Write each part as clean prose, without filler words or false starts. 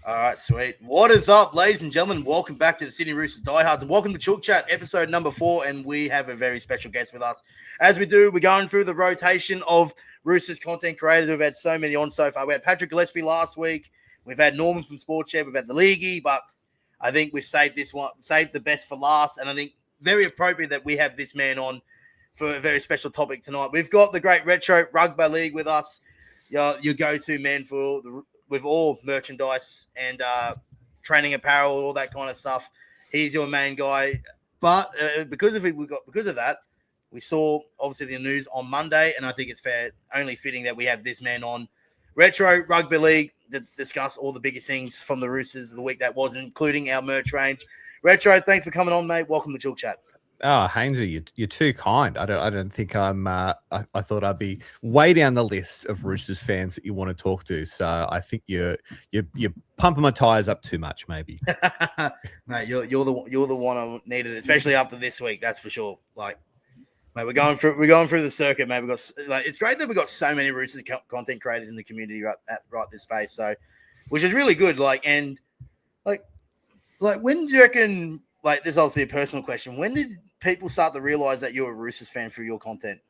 All right, sweet. What is up, ladies and gentlemen? Welcome back to the Sydney Roosters Diehards, and welcome to Chook Chat, episode number 4. And we have a very special guest with us. As we do, we're going through the rotation of Roosters content creators. We've had so many on so far. We had Patrick Gillespie last week. We've had Norman from Sport Shed. We've had the Leaguey, but I think we've saved the best for last. And I think very appropriate that we have this man on for a very special topic tonight. We've got the great Retro Rugby League with us. Your go-to man with all merchandise and training apparel, all that kind of stuff. He's your main guy. But because of that, we saw obviously the news on Monday, and I think it's only fitting that we have this man on Retro Rugby League to discuss all the biggest things from the Roosters of the week that was, including our merch range. Retro, thanks for coming on, mate. Welcome to Chook Chat. Oh, Hainsey, you're too kind. I don't think I'm. I thought I'd be way down the list of Roosters fans that you want to talk to. So I think you're pumping my tires up too much, maybe. Mate, you're the one I needed, especially after this week. That's for sure. Like, mate, we're going through the circuit, mate. It's great that we got so many Roosters content creators in the community right this space. So, which is really good. Like when do you reckon? Like, this is obviously a personal question. When did people start to realize that you're a Roosters fan through your content?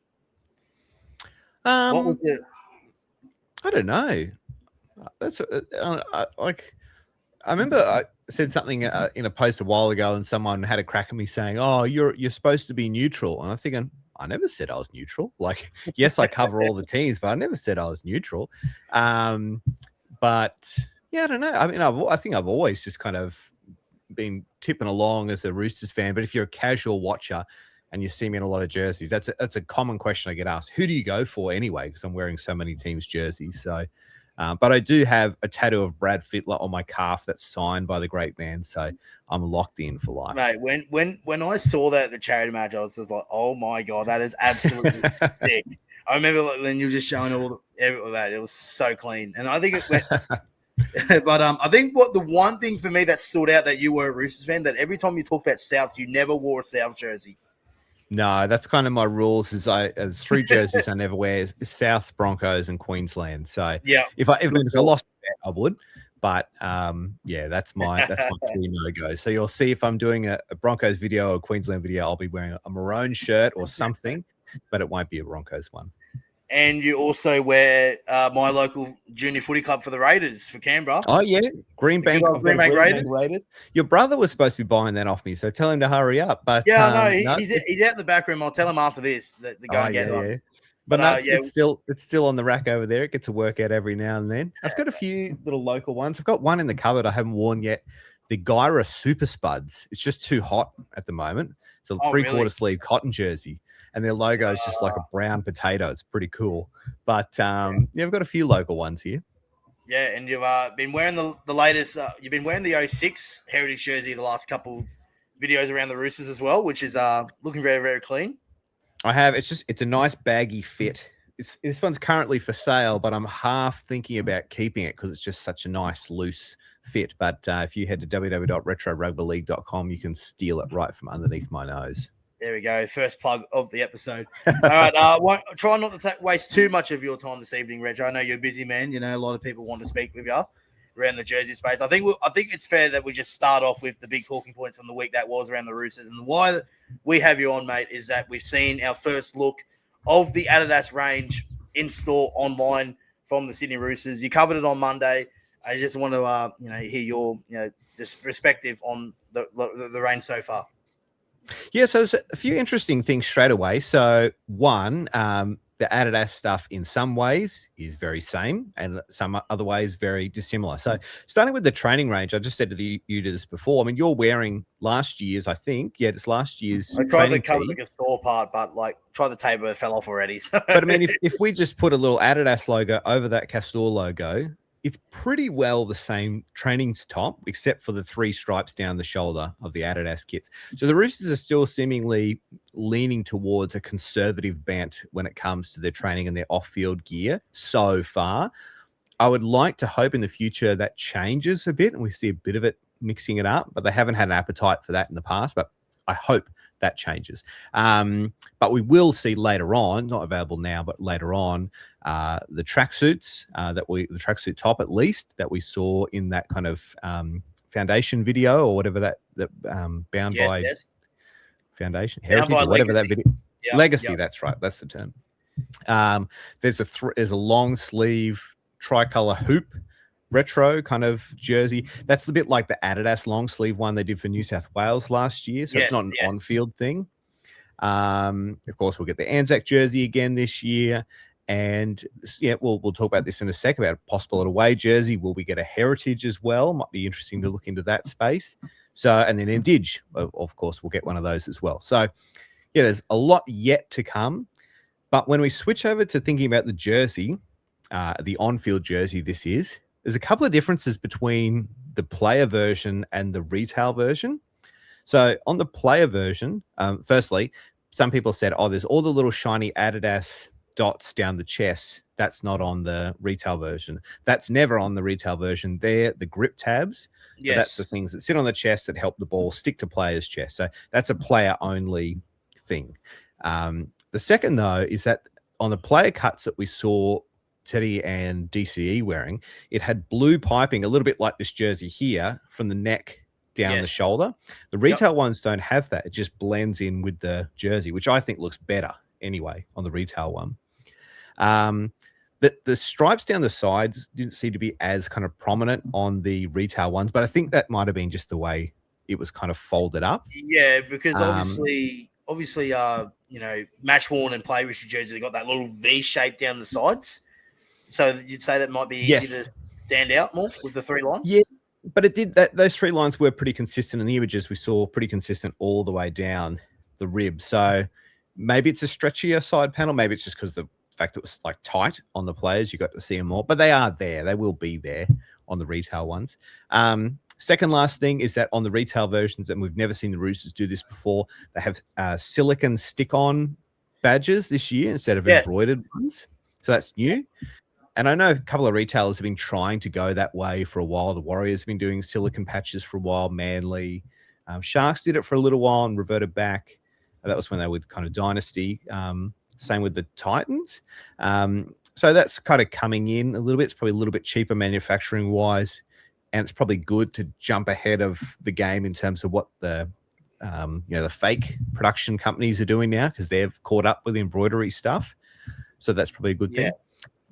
What was it? I don't know. That's like, I remember I said something in a post a while ago, and someone had a crack at me saying, "Oh, you're supposed to be neutral," and I'm thinking, I never said I was neutral. Like, yes, I cover all the teams, but I never said I was neutral. But yeah, I don't know. I mean, I think I've always just kind of been tipping along as a Roosters fan, but if you're a casual watcher and you see me in a lot of jerseys, that's a common question I get asked. Who do you go for anyway? Because I'm wearing so many teams' jerseys. So, but I do have a tattoo of Brad Fittler on my calf that's signed by the great man. So I'm locked in for life. Mate, when I saw that at the charity match, I was just like, oh my God, that is absolutely sick. I remember when you were just showing all that. It was so clean. And I think it went... But I think the one thing for me that stood out that you were a Roosters fan, that every time you talk about Souths, you never wore a South jersey. No, that's kind of my rules. There's 3 jerseys I never wear: Souths, Broncos, and Queensland. So yeah, if I lost a bet, I would. But yeah, that's my key no-go. So you'll see if I'm doing a Broncos video or a Queensland video, I'll be wearing a maroon shirt or something, but it won't be a Broncos one. And you also wear my local junior footy club for the Raiders for Canberra. Oh, yeah. Green Bank Raiders. Your brother was supposed to be buying that off me, so tell him to hurry up. But yeah, he's out in the back room. I'll tell him after this to go and get it. Yeah. But it's still on the rack over there. It gets a workout every now and then. I've got a few little local ones. I've got one in the cupboard I haven't worn yet. The Gyra Super Spuds. It's just too hot at the moment. It's a three-quarter sleeve cotton jersey. And their logo is just like a brown potato. It's pretty cool. But yeah, I've got a few local ones here. Yeah, and you've been wearing the latest. You've been wearing the 06 Heritage jersey the last couple videos around the Roosters as well, which is looking very, very clean. I have. It's a nice baggy fit. This one's currently for sale, but I'm half thinking about keeping it because it's just such a nice loose fit. But if you head to www.retrorugbyleague.com, you can steal it right from underneath my nose. There we go. First plug of the episode. All right. Try not to waste too much of your time this evening, Reg. I know you're a busy man. You know, a lot of people want to speak with you around the jersey space. I think it's fair that we just start off with the big talking points from the week that was around the Roosters. And why we have you on, mate, is that we've seen our first look of the Adidas range in store online from the Sydney Roosters. You covered it on Monday. I just want to hear your just perspective on the range so far. Yeah, so there's a few interesting things straight away. So one, the Adidas stuff in some ways is very same and some other ways very dissimilar. So starting with the training range, I just said to you this before. I mean, you're wearing last year's, I think. Yeah, it's last year's. I tried to cover the Gasol part, but try the table, it fell off already. So. But I mean, if we just put a little Adidas logo over that Castor logo, it's pretty well the same training top, except for the 3 stripes down the shoulder of the Adidas kits. So the Roosters are still seemingly leaning towards a conservative bent when it comes to their training and their off-field gear so far. I would like to hope in the future that changes a bit and we see a bit of it mixing it up, but they haven't had an appetite for that in the past. But I hope that changes. But we will see later on, not available now, but later on, the tracksuits the tracksuit top at least that we saw in that kind of foundation video or whatever that bound by foundation heritage or whatever that video legacy. That's right. That's the term. There's a long sleeve tricolor hoop retro kind of jersey. That's a bit like the Adidas long sleeve one they did for New South Wales last year. So it's not an on-field thing. Of course, we'll get the Anzac jersey again this year. And yeah, we'll talk about this in a second about a possible away jersey. Will we get a heritage as well? Might be interesting to look into that space. So, and then Indige, of course, we'll get one of those as well. So yeah, there's a lot yet to come. But when we switch over to thinking about the jersey, the on-field jersey there's a couple of differences between the player version and the retail version. So on the player version, firstly, some people said, oh, there's all the little shiny Adidas dots down the chest. That's not on the retail version. That's never on the retail version. They're the grip tabs. Yes. So that's the things that sit on the chest that help the ball stick to players' chest. So that's a player-only thing. The second, though, is that on the player cuts that we saw Teddy and DCE wearing, it had blue piping, a little bit like this jersey here, from the neck down the shoulder. The retail ones don't have that. It just blends in with the jersey, which I think looks better anyway on the retail one. The stripes down the sides didn't seem to be as kind of prominent on the retail ones, but I think that might have been just the way it was kind of folded up. Yeah, because obviously, match worn and play Roosters jerseys, they got that little V shape down the sides. So you'd say that might be easier to stand out more with the three lines? Yeah, but it did that. Those three lines were pretty consistent in the images we saw, pretty consistent all the way down the rib. So maybe it's a stretchier side panel. Maybe it's just because the fact it was like tight on the players, you got to see them more. But they are there. They will be there on the retail ones. Second last thing is that on the retail versions, and we've never seen the Roosters do this before, they have silicone stick-on badges this year instead of embroidered ones. So that's new. And I know a couple of retailers have been trying to go that way for a while. The Warriors have been doing silicone patches for a while. Manly. Sharks did it for a little while and reverted back. That was when they were with kind of Dynasty. Same with the Titans. So that's kind of coming in a little bit. It's probably a little bit cheaper manufacturing-wise. And it's probably good to jump ahead of the game in terms of what the fake production companies are doing now, because they've caught up with the embroidery stuff. So that's probably a good thing.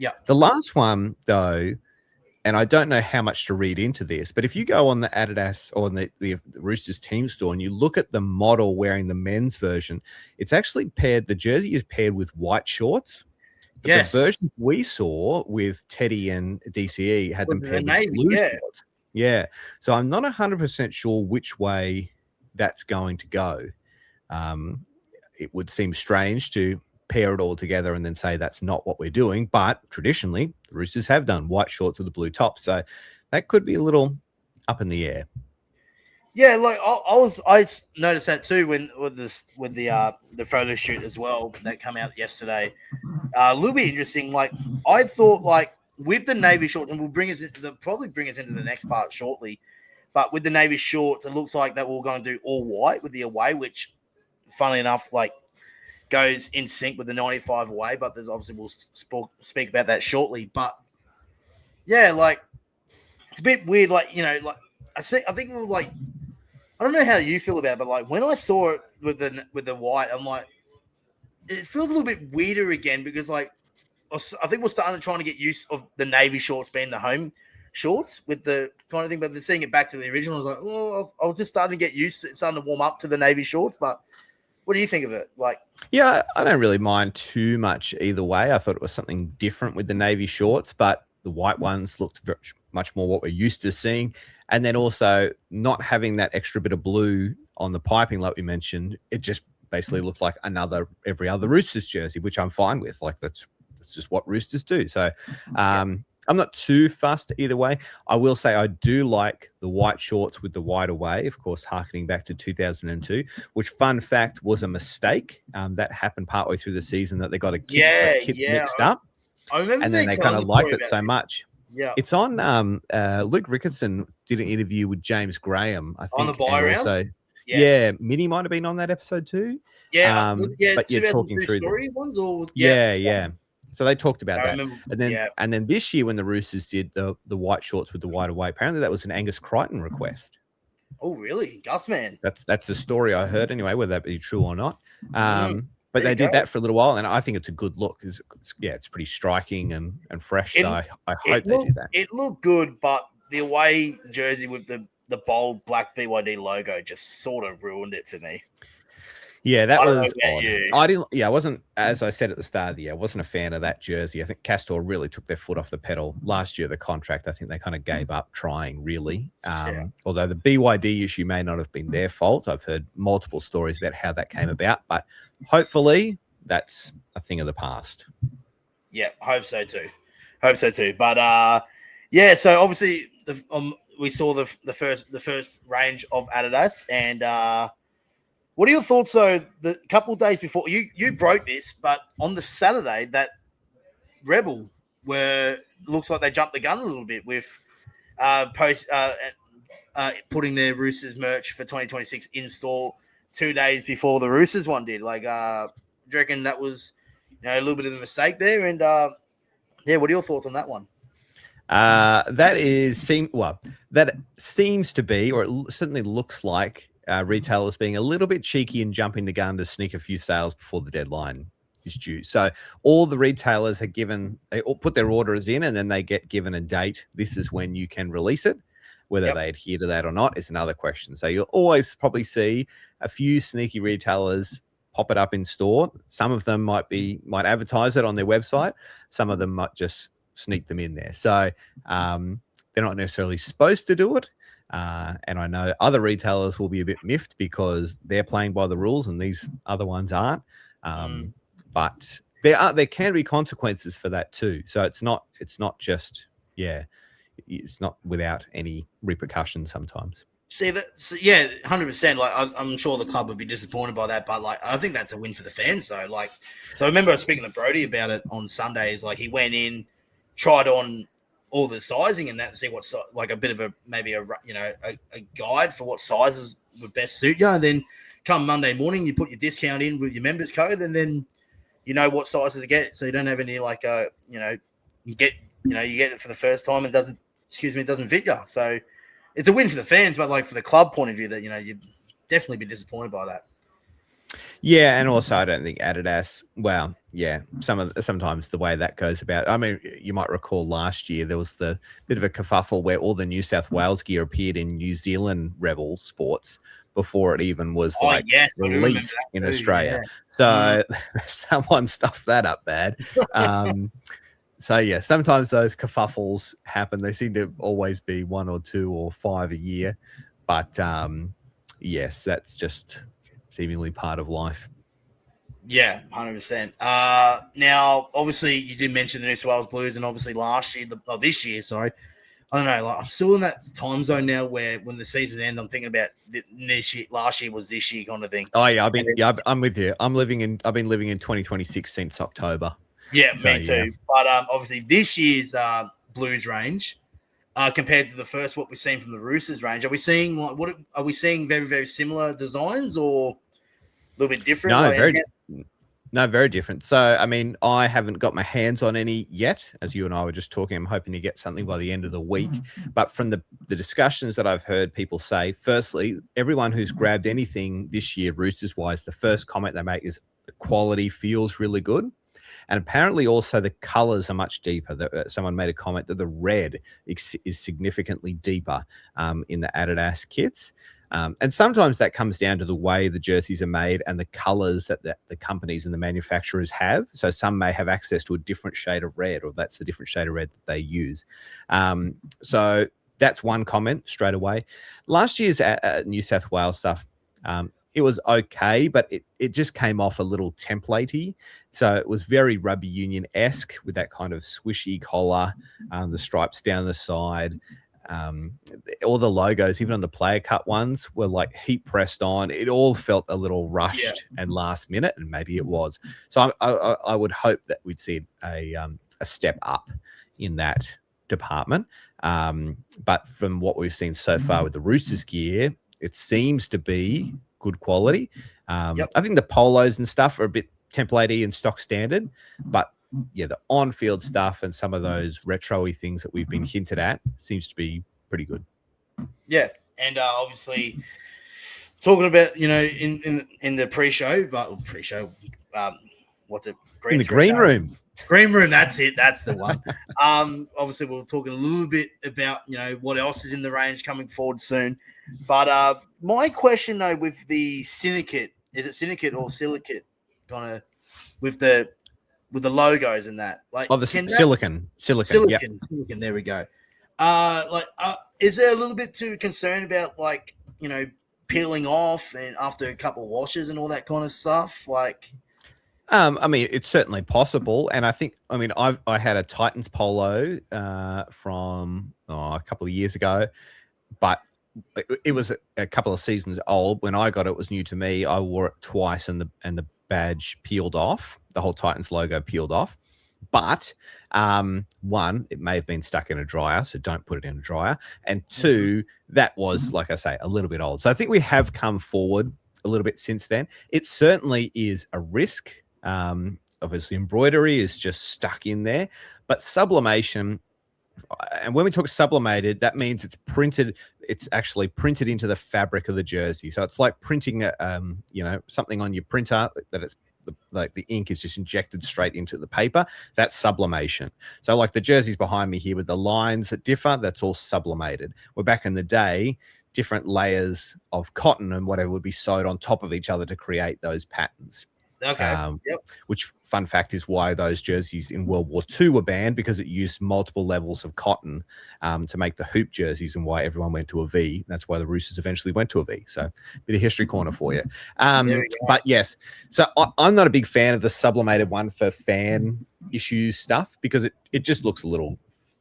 Yeah. The last one, though, and I don't know how much to read into this, but if you go on the Adidas or on the Roosters team store and you look at the model wearing the men's version, it's actually paired. The jersey is paired with white shorts. But the version we saw with Teddy and DCE had them paired with blue shorts. Yeah. So I'm not 100% sure which way that's going to go. It would seem strange to pair it all together and then say that's not what we're doing. But traditionally, the Roosters have done white shorts with a blue top. So that could be a little up in the air. Yeah, like I noticed that too with the photo shoot as well that came out yesterday. A little bit interesting. Like I thought, like with the navy shorts, and they'll probably bring us into the next part shortly. But with the navy shorts, it looks like that we're going to do all white with the away, which, funnily enough, like goes in sync with the 95 away. But there's obviously we'll speak about that shortly. But yeah, like it's a bit weird. Like I think we're like. I don't know how you feel about it, but like when I saw it with the white, I'm like, it feels a little bit weirder again because like I think we're trying to get used of the navy shorts being the home shorts with the kind of thing, but they're seeing it back to the original. I was like, oh, I was just starting to get used to it, starting to warm up to the navy shorts. But what do you think of it? Like, yeah, I don't really mind too much either way. I thought it was something different with the navy shorts, but the white ones looked very much more what we're used to seeing. And then also not having that extra bit of blue on the piping, like we mentioned, it just basically looked like every other Roosters jersey, which I'm fine with. Like that's just what Roosters do. So I'm not too fussed either way. I will say I do like the white shorts with the white away, of course, harkening back to 2002, which, fun fact, was a mistake. That happened partway through the season that they got kits mixed up. I remember, and then they kind of liked it so much. Yeah, it's on. Luke Ricketson did an interview with James Graham, I think, on the buy round. Yeah, Minnie might have been on that episode too. Yeah, But you're talking 2002 through story ones, or yeah. So they talked about I that. remember. And then this year when the Roosters did the white shorts with the white away, apparently that was an Angus Crichton request. Oh, really? Gus, man. That's the story I heard anyway, whether that be true or not. But they did go. that for a little while, and I think it's a good look. It's pretty striking and fresh. So I hope they do that. It looked good, but the away jersey with the bold black BYD logo just sort of ruined it for me. Yeah, that was odd. I wasn't, as I said at the start of the year, I wasn't a fan of that jersey. I think Castor really took their foot off the pedal last year. The contract, I think they kind of gave up trying, really. Although the BYD issue may not have been their fault. I've heard multiple stories about how that came about, but hopefully that's a thing of the past. Yeah, hope so too. But so obviously we saw the first range of Adidas, and what are your thoughts? So the couple of days before you broke this, but on the Saturday that Rebel looks like they jumped the gun a little bit with putting their Roosters merch for 2026 in store 2 days before the Roosters one did. Like, do you reckon that was a little bit of a mistake there? And what are your thoughts on that one? That seems to be, or it certainly looks like, retailers being a little bit cheeky and jumping the gun to sneak a few sales before the deadline is due. So all the retailers they all put their orders in, and then they get given a date. This is when you can release it. Whether they adhere to that or not is another question. So you'll always probably see a few sneaky retailers pop it up in store. Some of them might advertise it on their website. Some of them might just sneak them in there. So they're not necessarily supposed to do it. And I know other retailers will be a bit miffed because they're playing by the rules and these other ones aren't. But there can be consequences for that too. So it's not just it's not without any repercussions sometimes. See that? So 100%. Like I'm sure the club would be disappointed by that, but like I think that's a win for the fans. So I remember speaking to Brody about it on Sundays. Like he went in, tried on all the sizing and that, see what like a bit of a guide for what sizes would best suit you. And then come Monday morning, you put your discount in with your members code, and then you know what sizes to get, so you don't have any you get it for the first time and it doesn't fit you. So it's a win for the fans, but like for the club point of view, that you'd definitely be disappointed by that. Yeah, and also I don't think Adidas. Well, yeah, sometimes the way that goes about. I mean, you might recall last year there was the bit of a kerfuffle where all the New South Wales gear appeared in New Zealand Rebel Sports before it even was released in Australia. Yeah. So someone stuffed that up bad. So yeah, sometimes those kerfuffles happen. They seem to always be 1 or 2 or 5 a year, but yes, that's just seemingly part of life. Yeah, 100%. Now, obviously, you did mention the New South Wales Blues, and obviously this year, sorry. I don't know. Like, I'm still in that time zone now where when the season ends, I'm thinking about last year was this year kind of thing. Oh yeah, I'm with you. I've been living in 2026 since October. Yeah, so, me too. Yeah. But obviously, this year's Blues range compared to the first, what we've seen from the Roosters range, are we seeing very, very similar designs or a little bit different? Very different. So, I mean, I haven't got my hands on any yet. As you and I were just talking, I'm hoping to get something by the end of the week. But from the discussions that I've heard people say, firstly, everyone who's grabbed anything this year, Roosters-wise, the first comment they make is the quality feels really good. And apparently also the colors are much deeper. Someone made a comment that the red is significantly deeper in the Adidas kits. And sometimes that comes down to the way the jerseys are made and the colors that the companies and the manufacturers have. So some may have access to a different shade of red, or that's the different shade of red that they use. So that's one comment straight away. Last year's New South Wales stuff, it was okay, but it just came off a little templatey. So it was very rugby union-esque with that kind of swishy collar, the stripes down the side. All the logos, even on the player cut ones, were like heat pressed on. It all felt a little rushed and last minute, and maybe it was. So I would hope that we'd see a step up in that department. But from what we've seen so far with the Roosters gear, It seems to be good quality. Yep. I think the polos and stuff are a bit template-y and stock standard, but yeah, the on-field stuff and some of those retro-y things that we've been hinted at seems to be pretty good. Yeah, and obviously talking about in the pre-show, what's it? In the green room. Green room, that's it. That's the one. Obviously, we're talking a little bit about what else is in the range coming forward soon. But my question though, with the syndicate, is it syndicate or silicate? Kind of with the logos and that, like silicon. Yep. Silicon. There we go. Is there a little bit too concerned about peeling off and after a couple of washes and all that kind of stuff? Like, I mean, it's certainly possible, and I had a Titans polo from a couple of years ago, but it was a couple of seasons old when I got it. It was new to me. I wore it twice, and the badge peeled off. The whole Titans logo peeled off. But one, it may have been stuck in a dryer, so don't put it in a dryer. And two, that was, like I say, a little bit old. So I think we have come forward a little bit since then. It certainly is a risk. Obviously, embroidery is just stuck in there, but sublimation. And when we talk sublimated, that means it's printed. It's actually printed into the fabric of the jersey. So it's like printing, something on your printer that it's like the ink is just injected straight into the paper. That's sublimation. So like the jerseys behind me here with the lines that differ, that's all sublimated. Where back in the day, different layers of cotton and whatever would be sewed on top of each other to create those patterns. Okay. Yep. Which, fun fact, is why those jerseys in World War II were banned, because it used multiple levels of cotton to make the hoop jerseys, and why everyone went to a V. That's why the Roosters eventually went to a V. So, bit of history corner for you. But yes, so I'm not a big fan of the sublimated one for fan issues stuff, because it just looks a little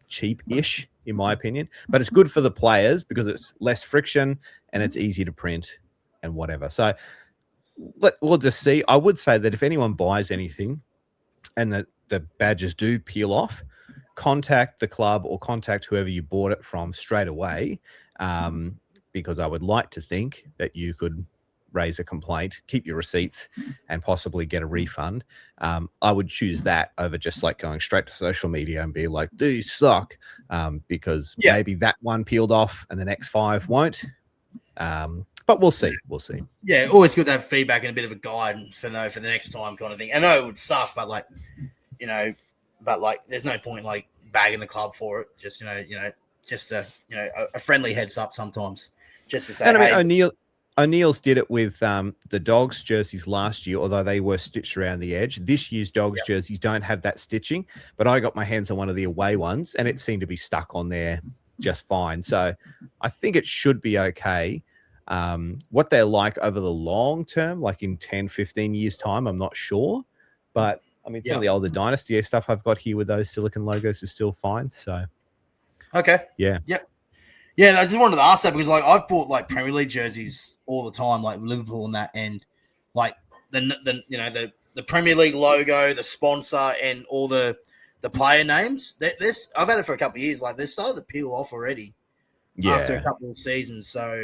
cheap-ish, in my opinion. But it's good for the players because it's less friction and it's easy to print and whatever. So, we'll just see. I would say that if anyone buys anything and the badges do peel off, contact the club or contact whoever you bought it from straight away, because I would like to think that you could raise a complaint, keep your receipts, and possibly get a refund. I would choose that over just like going straight to social media and be like, these suck, because maybe that one peeled off and the next 5 won't. But we'll see. We'll see. Yeah, always good to have feedback and a bit of a guide for the next time kind of thing. I know it would suck, but there's no point like bagging the club for it. Just just a friendly heads up sometimes, just to say. And I mean, O'Neill's did it with the Dogs jerseys last year, although they were stitched around the edge. This year's Dogs jerseys don't have that stitching, but I got my hands on one of the away ones, and it seemed to be stuck on there just fine. So I think it should be okay. What they're like over the long term, like in 10, 15 years time, I'm not sure. But I mean, some of the older Dynasty stuff I've got here with those silicon logos is still fine. So, okay. Yeah. Yep. Yeah. I just wanted to ask that because like I've bought like Premier League jerseys all the time, like Liverpool and that, and like the Premier League logo, the sponsor, and all the player names. I've had it for a couple of years. Like they've started to peel off already after a couple of seasons. So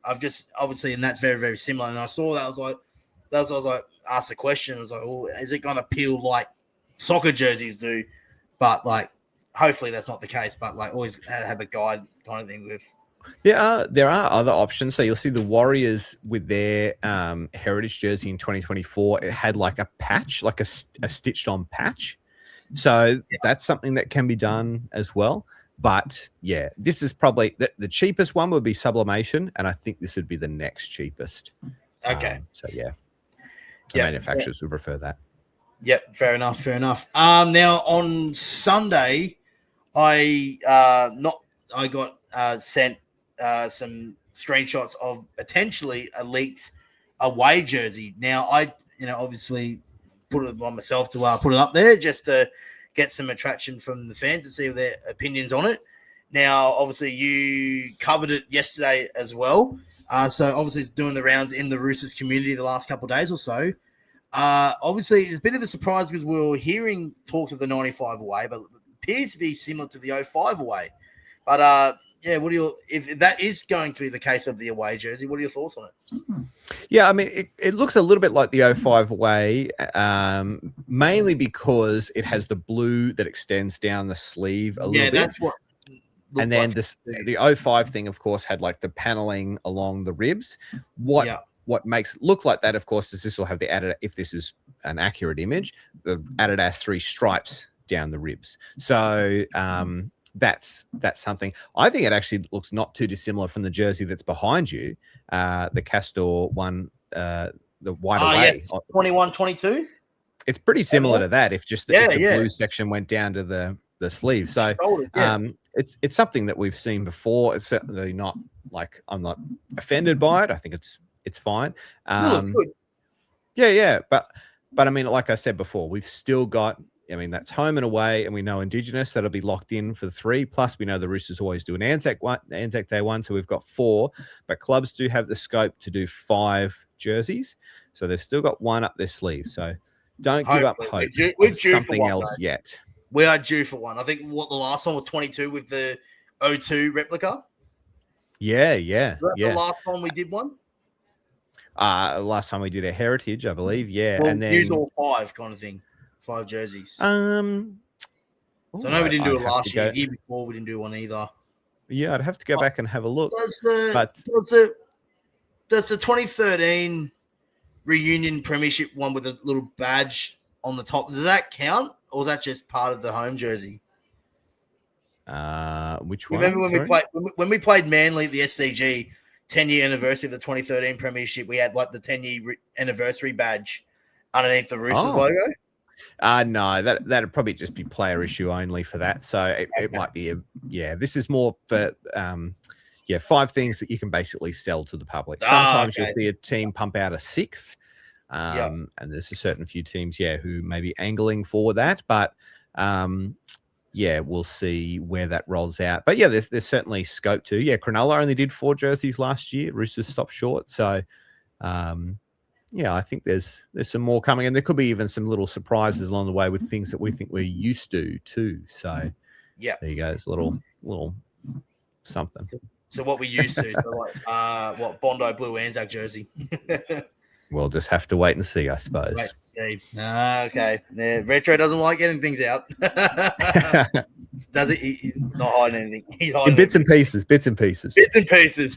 I've just obviously, and that's very, very similar. And I saw that, I was like, asked the question. I was like, oh, is it going to peel like soccer jerseys do? But like, hopefully that's not the case. But like, always have a guide kind of thing with. There are other options. So you'll see the Warriors with their heritage jersey in 2024. It had like a patch, like a stitched on patch. So that's something that can be done as well. But yeah, this is probably the cheapest one would be sublimation, and I think this would be the next cheapest. Okay. So yeah, the manufacturers would prefer that. Yep, fair enough. Now on Sunday, I got sent some screenshots of potentially a leaked away jersey. Now I obviously put it on myself to put it up there just to get some attraction from the fans to see their opinions on it. Now, obviously, you covered it yesterday as well. So, obviously, it's doing the rounds in the Roosters community the last couple of days or so. Obviously, it's a bit of a surprise because we were hearing talks of the 95 away, but it appears to be similar to the 05 away. But, Yeah, if that is going to be the case of the away jersey, what are your thoughts on it? Yeah, I mean, it looks a little bit like the 05 away, mainly because it has the blue that extends down the sleeve a little bit. That's what. And then the 05 thing, of course, had like the paneling along the ribs. What makes it look like that, of course, is this will have the Adidas, if this is an accurate image, the Adidas 3 stripes down the ribs. So that's something. I think it actually looks not too dissimilar from the jersey that's behind you, the Castor one, the white away. Yes, 21-22. It's pretty similar to that, if just if the blue section went down to the sleeve. So it's something that we've seen before. It's certainly not like I'm not offended by it. I think it's fine. It looks good. Yeah. But I mean, like I said before, we've still got, I mean, that's home and away, and we know Indigenous, that'll be locked in for 3. Plus, we know the Roosters always do an Anzac Day 1, so we've got 4. But clubs do have the scope to do 5 jerseys, so they've still got 1 up their sleeve. So don't give up hope. We're due something for one, else though. yet. We are due for one. I think the last one was 22 with the 02 replica. Yeah. The last time we did one. Last time we did a heritage, I believe. Yeah, well, and then use all 5 kind of thing. 5 jerseys. So I know we didn't do it last year. The year before, we didn't do one either. Yeah, I'd have to go back and have a look. Does the 2013 reunion premiership one with a little badge on the top, does that count, or is that just part of the home jersey? Which one? Remember when we played Manly at the SCG 10-year anniversary of the 2013 premiership? We had like the 10-year anniversary badge underneath the Roosters logo. No, that'd probably just be player issue only for that. So it might be this is more for 5 things that you can basically sell to the public. Sometimes you'll see a team pump out a 6th, and there's a certain few teams who may be angling for that, but we'll see where that rolls out. But there's certainly scope to. Cronulla only did 4 jerseys last year. Roosters stopped short, so I think there's some more coming, and there could be even some little surprises along the way with things that we think we're used to too. So there you go. It's a little something. So what we used to, what Bondi Blue Anzac jersey. We'll just have to wait and see, I suppose. Okay. Yeah, Retro doesn't like getting things out. Does it? He's not hiding anything. He's hiding in bits and pieces.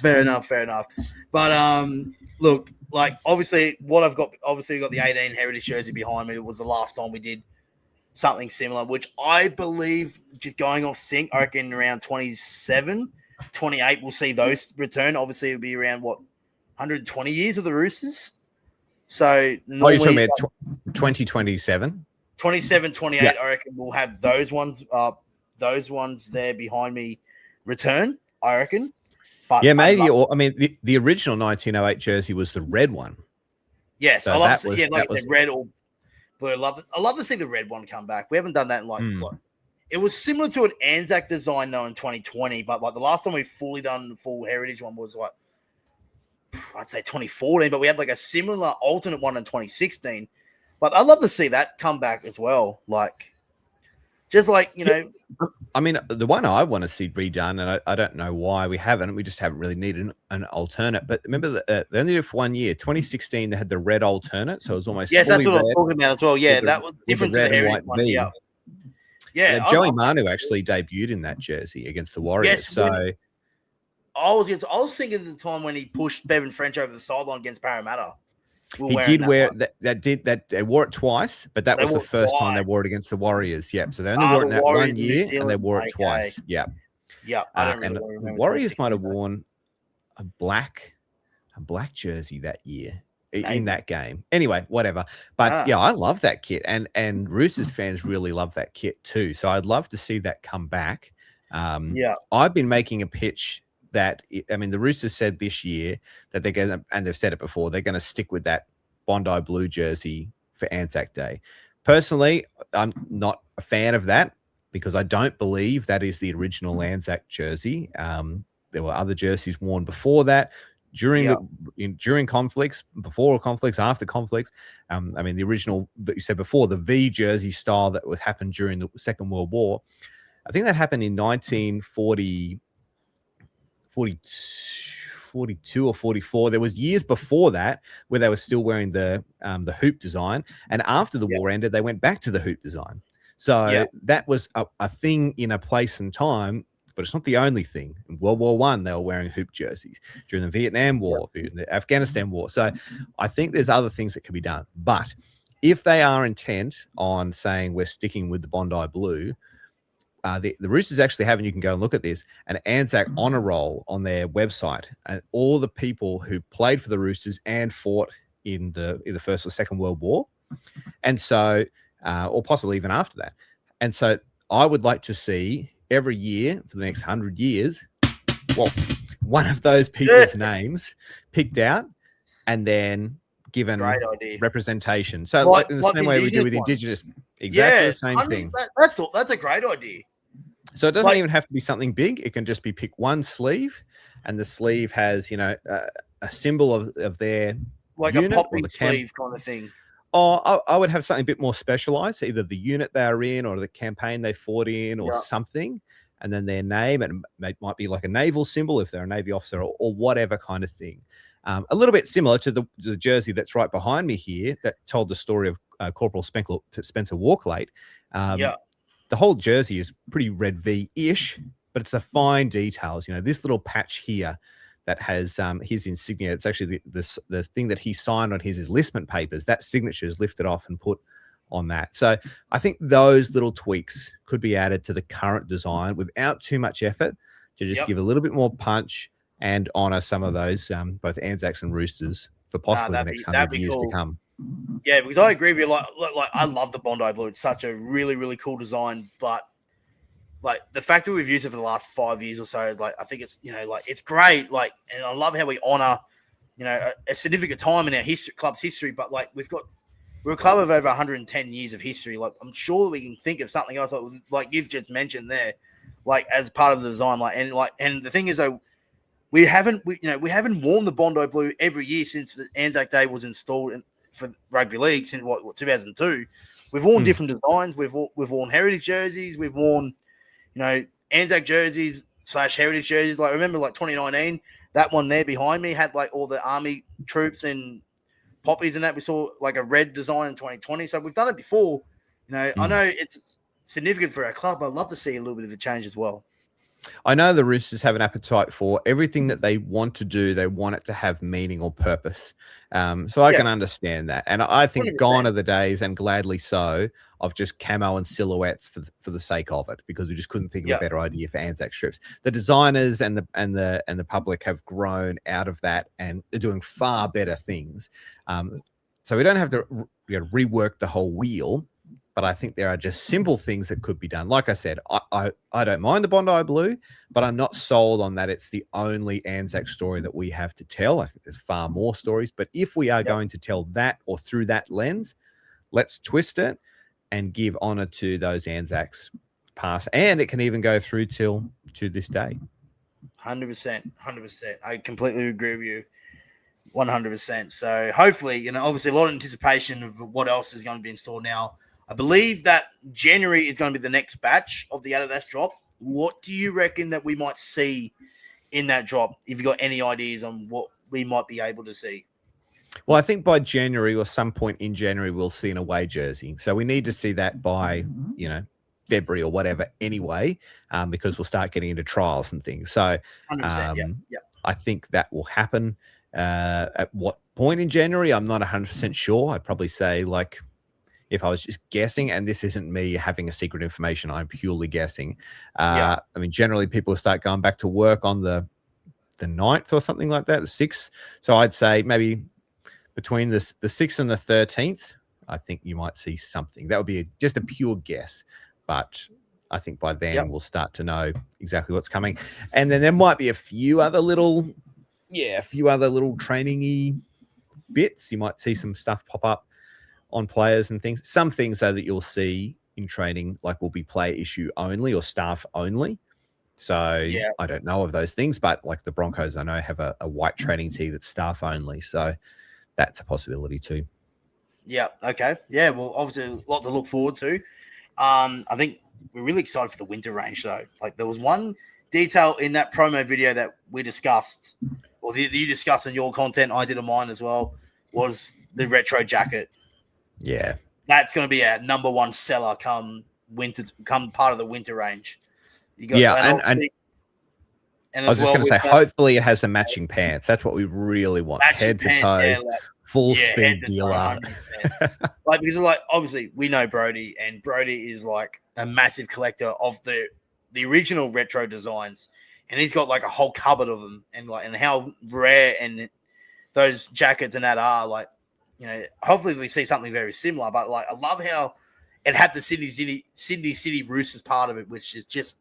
Fair enough. But look, like obviously we got the 18 heritage jersey behind me. It was the last time we did something similar, which I believe, just going off sync, I reckon around 27, 28 we'll see those return. Obviously it'll be around 120 years of the Roosters. So you're talking about 2027? 27, 28, I reckon we'll have those ones there behind me return, I reckon. But maybe. The original 1908 jersey was the red one. Yes, so I love to see, the red or blue. I love to see the red one come back. We haven't done that in it was similar to an Anzac design though in 2020, but like the last time we fully done the full heritage one was I'd say 2014, but we had like a similar alternate one in 2016. But I'd love to see that come back as well. I mean, the one I want to see redone, and I don't know why we haven't. We just haven't really needed an alternate. But remember, they only did it for 1 year. 2016, they had the red alternate, so it was almost that's what I was talking about as well. Yeah, that was different to the heritage one. Yeah. Joey Manu actually debuted in that jersey against the Warriors. Yes, so I was thinking at the time when he pushed Bevan French over the sideline against Parramatta. He did wear that. They wore it twice, but that was the first time they wore it against the Warriors. Yep. So they only wore it in that 1 year, and they wore it twice. Yeah. Yeah. And the Warriors might have worn a black jersey that year in that game. Anyway, whatever. But I love that kit, and Roosters fans really love that kit too. So I'd love to see that come back. I've been making a pitch that, the Roosters said this year that they're going to, and they've said it before, they're going to stick with that Bondi blue jersey for Anzac Day. Personally, I'm not a fan of that because I don't believe that is the original Anzac jersey. There were other jerseys worn before that, during conflicts, before conflicts, after conflicts. The original that you said before, the V jersey style that would happen during the Second World War, I think that happened in 1940. 42 or 44. There was years before that where they were still wearing the hoop design, and after the war ended, they went back to the hoop design. So that was a thing in a place and time, but it's not the only thing. In World War One, they were wearing hoop jerseys. During the Vietnam War, the Afghanistan War. So I think there's other things that can be done. But if they are intent on saying we're sticking with the Bondi Blue, the Roosters actually have, and you can go and look at this, an Anzac honor roll on their website, and all the people who played for the Roosters and fought in the First or Second World War, and so, or possibly even after that. And so, I would like to see every year for the next 100 years, well, one of those people's names picked out, and then given representation. So, like in the same way we do with Indigenous, exactly the same thing. That's a great idea. So it doesn't even have to be something big. It can just be pick one sleeve, and the sleeve has, a symbol of their like unit, a popping sleeve kind of thing. Or I would have something a bit more specialized, either the unit they are in or the campaign they fought in or something, and then their name, and it might be like a naval symbol if they're a Navy officer or whatever kind of thing. A little bit similar to the jersey that's right behind me here that told the story of Corporal Spencer Walklate. The whole jersey is pretty Red V-ish, but it's the fine details. This little patch here that has his insignia. It's actually the thing that he signed on his enlistment papers. That signature is lifted off and put on that. So I think those little tweaks could be added to the current design without too much effort to just give a little bit more punch and honor some of those both Anzacs and Roosters for possibly the next 100 years to come. Yeah, because I agree with you. Like I love the Bondi Blue. It's such a really, really cool design. But like the fact that we've used it for the last 5 years or so, like I think it's it's great. Like, and I love how we honor a significant time in our club's history. But like we're a club of over 110 years of history. Like I'm sure we can think of something else like you've just mentioned there, like as part of the design. And the thing is though, we haven't worn the Bondi Blue every year since the Anzac Day was installed for rugby league since 2002. We've worn different designs. We've worn heritage jerseys. We've worn Anzac jerseys / heritage jerseys. Like remember 2019, that one there behind me had like all the army troops and poppies and that. We saw like a red design in 2020. So we've done it before. I know it's significant for our club. I'd love to see a little bit of a change as well. I know the Roosters have an appetite for everything that they want to do. They want it to have meaning or purpose. So I can understand that. And I think 100%. Gone are the days, and gladly so, of just camo and silhouettes for the sake of it, because we just couldn't think of a better idea for Anzac strips. The designers and the public have grown out of that and are doing far better things. So we don't have to rework the whole wheel. But I think there are just simple things that could be done. Like I said, I don't mind the Bondi Blue, but I'm not sold on that it's the only Anzac story that we have to tell. I think there's far more stories. But if we are going to tell that or through that lens, let's twist it and give honor to those Anzacs past. And it can even go through to this day. 100%. I completely agree with you. 100%. So hopefully, obviously a lot of anticipation of what else is going to be installed now. I believe that January is going to be the next batch of the Adidas drop. What do you reckon that we might see in that drop? If you've got any ideas on what we might be able to see? Well, I think by January or some point in January, we'll see an away jersey. So we need to see that by, February or whatever anyway, because we'll start getting into trials and things. So 100%, I think that will happen. At what point in January? I'm not 100% sure. I'd probably say if I was just guessing, and this isn't me having a secret information, I'm purely guessing. I mean, generally people start going back to work on the 9th or something like that, the 6th. So I'd say maybe between the 6th and the 13th, I think you might see something. That would be just a pure guess. But I think by then we'll start to know exactly what's coming. And then there might be a few other little training-y bits. You might see some stuff pop up on players and things. Some things though that you'll see in training will be player issue only or staff only. So I don't know of those things, but like the Broncos, I know have a white training tee that's staff only. So that's a possibility too. Yeah. Okay. Yeah. Well, obviously a lot to look forward to. I think we're really excited for the winter range though. Like there was one detail in that promo video that we discussed, or that you discussed in your content, I did on mine as well, was the retro jacket. Yeah. That's going to be a number one seller come part of the winter range. You got, Yeah, and I was just going to say, hopefully it has the matching pants. That's what we really want. Head to toe, full speed dealer. Like, because like obviously we know Brody, and Brody is like a massive collector of the original retro designs, and he's got like a whole cupboard of them, and how rare and those jackets and that are. Like, you know, hopefully we see something very similar. But like, I love how it had the Sydney City Roosters part of it, which is just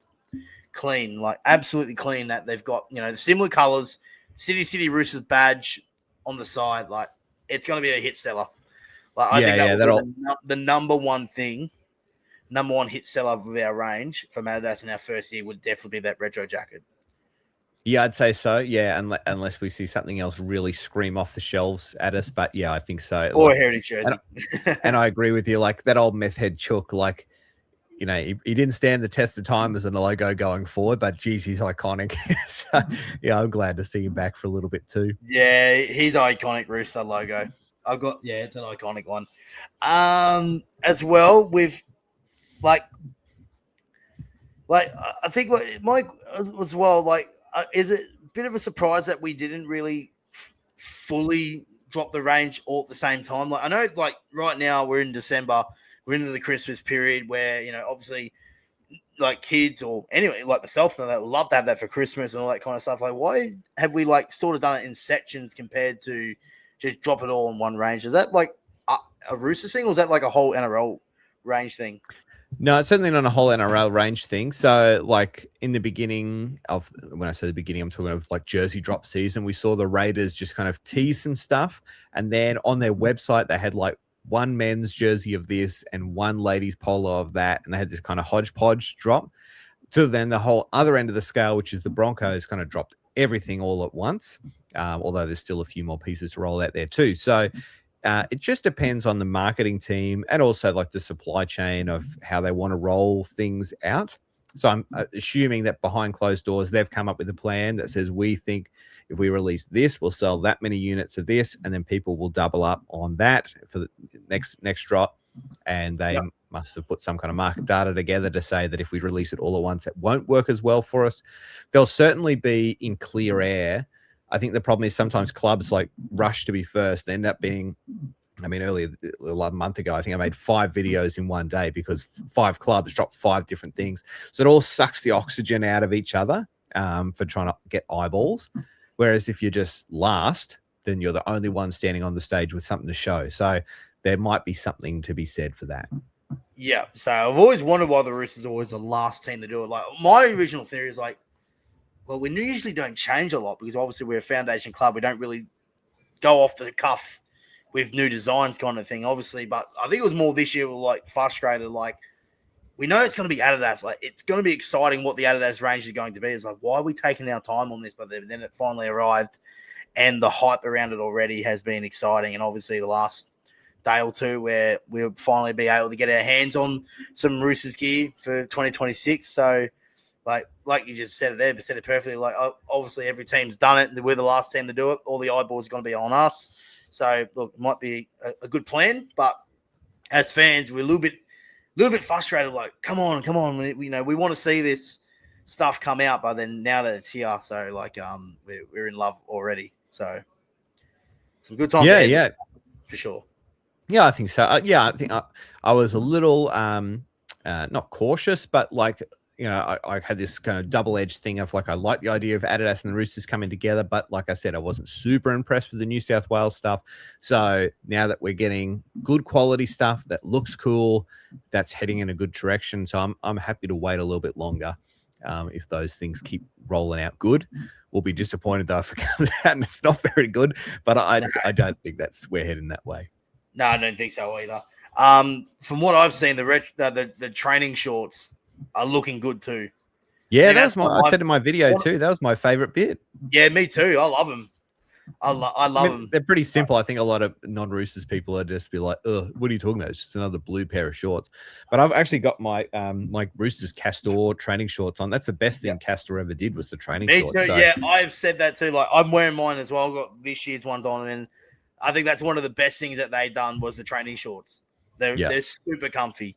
clean, like absolutely clean. That they've got, you know, the similar colors, City Roosters badge on the side. Like, it's going to be a hit seller. Like, I think that'll be the number one hit seller of our range from Adidas in our first year would definitely be that retro jacket. Yeah, I'd say so. Yeah, unless we see something else really scream off the shelves at us. But yeah, I think so. Or a heritage jersey. And I agree with you. Like that old meth head Chook, like, you know, he didn't stand the test of time as a logo going forward, but geez, he's iconic. So yeah, I'm glad to see him back for a little bit too. Yeah, he's iconic Rooster logo. It's an iconic one. As well with like I think Mike as well, like, is it a bit of a surprise that we didn't really fully drop the range all at the same time? Like, I know, like, right now we're in December, we're into the Christmas period where, you know, obviously, like, kids or anyway, like myself, and that would love to have that for Christmas and all that kind of stuff. Like, why have we like sort of done it in sections compared to just drop it all in one range? Is that like a Roosters thing, or is that like a whole NRL range thing? No, it's certainly not a whole NRL range thing. So, like, in the beginning of, when I say the beginning, I'm talking of like jersey drop season, we saw the Raiders just kind of tease some stuff. And then on their website, they had like one men's jersey of this and one ladies polo of that. And they had this kind of hodgepodge drop. So then the whole other end of the scale, which is the Broncos, kind of dropped everything all at once. Although there's still a few more pieces to roll out there too. So, it just depends on the marketing team and also like the supply chain of how they want to roll things out. So I'm assuming that behind closed doors, they've come up with a plan that says, we think if we release this, we'll sell that many units of this, and then people will double up on that for the next drop. And they must have put some kind of market data together to say that if we release it all at once, it won't work as well for us. They'll certainly be in clear air. I think the problem is sometimes clubs like rush to be first. They end up being, I mean, earlier, a month ago, I think I made 5 videos in one day because 5 clubs dropped 5 different things. So it all sucks the oxygen out of each other for trying to get eyeballs. Whereas if you're just last, then you're the only one standing on the stage with something to show. So there might be something to be said for that. Yeah. So I've always wondered why the Roosters are always the last team to do it. Like, my original theory is like, well, we usually don't change a lot because obviously we're a foundation club. We don't really go off the cuff with new designs kind of thing, obviously. But I think it was more this year we're like frustrated. Like, we know it's going to be Adidas. Like, it's going to be exciting what the Adidas range is going to be. It's like, why are we taking our time on this? But then it finally arrived, and the hype around it already has been exciting. And obviously the last day or two where we'll finally be able to get our hands on some Roosters gear for 2026. So, like you just said it there, but said it perfectly. Like, obviously every team's done it, and we're the last team to do it. All the eyeballs are going to be on us. So, look, it might be a good plan, but as fans, we're a little bit frustrated. Like, come on, we want to see this stuff come out, but then now that it's here, so like we're in love already. So, some good times. Yeah, for sure. Yeah, I think so. I think I was a little not cautious, but like, you know, I had this kind of double-edged thing of like, I like the idea of Adidas and the Roosters coming together, but like I said, I wasn't super impressed with the New South Wales stuff. So now that we're getting good quality stuff that looks cool, that's heading in a good direction. So I'm happy to wait a little bit longer. If those things keep rolling out good, we'll be disappointed though if it comes out and it's not very good. But I don't think we're heading that way. No, I don't think so either. From what I've seen, the training shorts are looking good too. Yeah, I said in my video too, that was my favorite bit. Yeah, me too. I love them. I love them. They're pretty simple. I think a lot of non-Roosters people are just be like, "Oh, what are you talking about? It's just another blue pair of shorts." But I've actually got my my Roosters Castor training shorts on. That's the best thing Castor ever did was the training Me shorts. too. So, Yeah, I've said that too. Like I'm wearing mine as well. I've got this year's ones on, and I think that's one of the best things that they done was the training shorts. They're super comfy,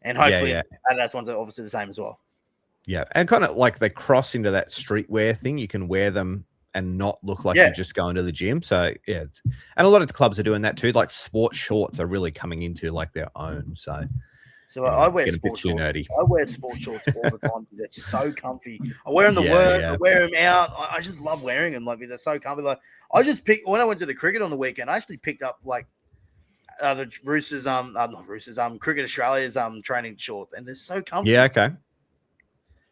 and hopefully Adidas ones are obviously the same as well. Yeah, and kind of like they cross into that streetwear thing. You can wear them and not look like you're just going to the gym. So yeah, and a lot of the clubs are doing that too. Like sports shorts are really coming into like their own. So I wear sports shorts. Nerdy. I wear sports shorts all the time because it's so comfy. I wear them to work. I wear them out. I just love wearing them. Like they're so comfy. Like I just picked when I went to the cricket on the weekend. I actually picked up like the Roosters not Roosters Cricket Australia's training shorts, and they're so comfy. Yeah, okay.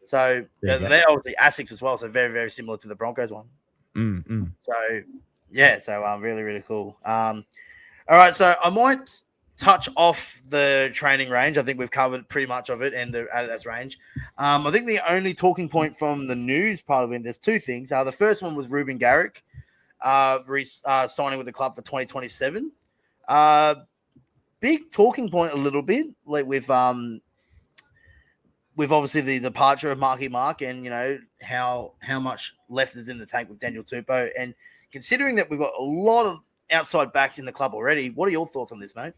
So they're obviously ASICs as well. So very very similar to the Broncos one. So really really cool. All right, so I might touch off the training range. I think we've covered pretty much of it and the Adidas range. I think the only talking point from the news part of it, there's two things. The first one was Ruben Garrick signing with the club for 2027. Big talking point a little bit, like with obviously the departure of Marky Mark and, you know, how much left is in the tank with Daniel Tupou. And considering that we've got a lot of outside backs in the club already, what are your thoughts on this, mate?